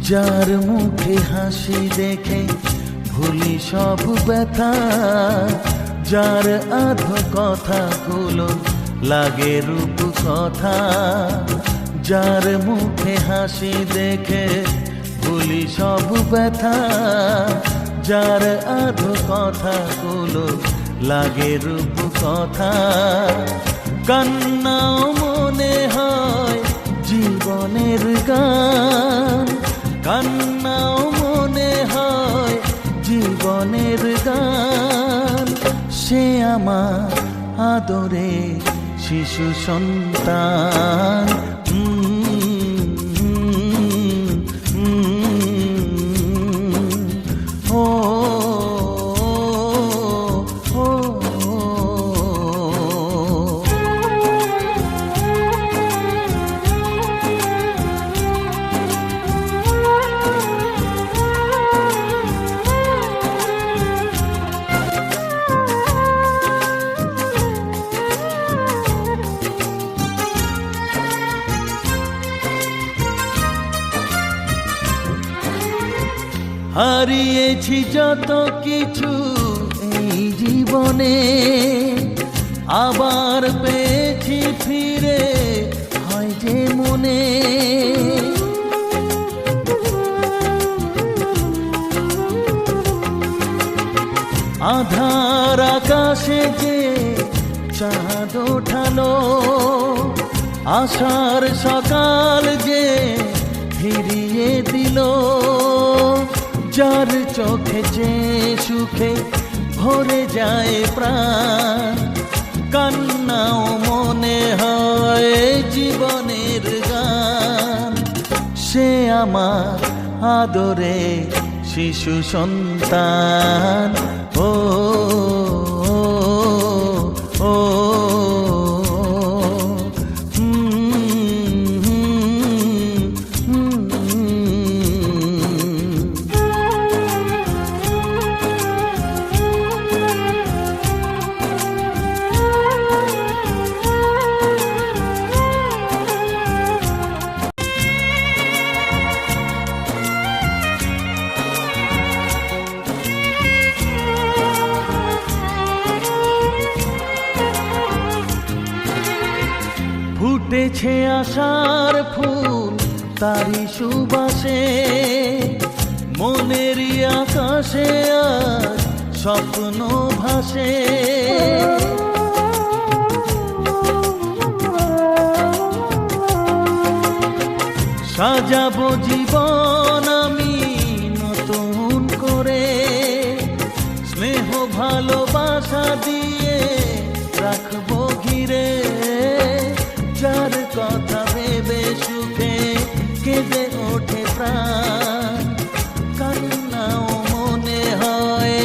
যার মুখে হাসি দেখে ভুলি সব ব্যথা, যার আধো কথাগুলো লাগে রূপ কথা, যার মুখে হাসি দেখে ভুলি সব ব্যথা, যার আধো কথাগুলো লাগে রূপ কথা। কান্নাও মনে হয় জীবনের গান, কান্নাও মনে হয় জীবনের গান। সে আমার আদরে শিশু সন্তান, হারিয়েছি যত কিছু এই জীবনে, আবার পেয়েছি ফিরে হয় যে মনে। আধার আকাশে যে চাঁদ ওঠালো, আশার সকাল যে ফিরিয়ে দিল, যার চোখে যে সুখে ভরে যায় প্রাণ। কান্নাও মনে হয় জীবনের গান। সে আমার আদরে শিশু সন্তান, ও ও ফুটেছে আশার ফুল তারি সুবাসে, মনেরই আকাশে আজ স্বপ্ন ভাসে। সাজাবো জীবন আমি নতুন করে, স্নেহ ভালোবাসা দিয়ে রাখবো ঘিরে। যার কথা ভেবে সুখে কেঁদে ওঠে প্রাণ, কান্নাও মনে হয়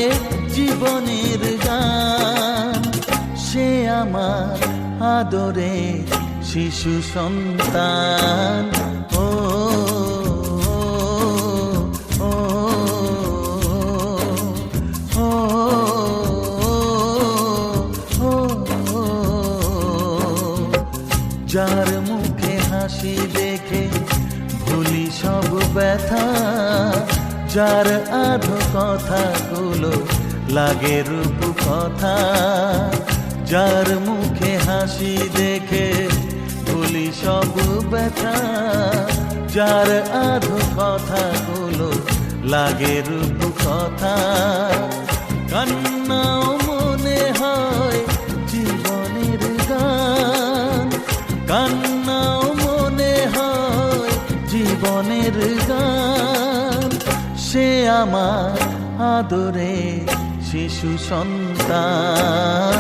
জীবনের গান। সে আমার আদরে শিশু সন্তান, ও ও ও যার মুখে হাসি দেখে ভুলি সব ব্যথা, যার আধো কথাগুলো লাগে রূপ কথা, যার মুখে হাসি দেখে ভুলি সব ব্যথা, যার আধো কথাগুলো লাগে রূপ কথা। কান্নাও মনে হয় জীবনের গান, কান্নাও মনে হয় জীবনের গান। সে আমার আদরে শিশু সন্তান।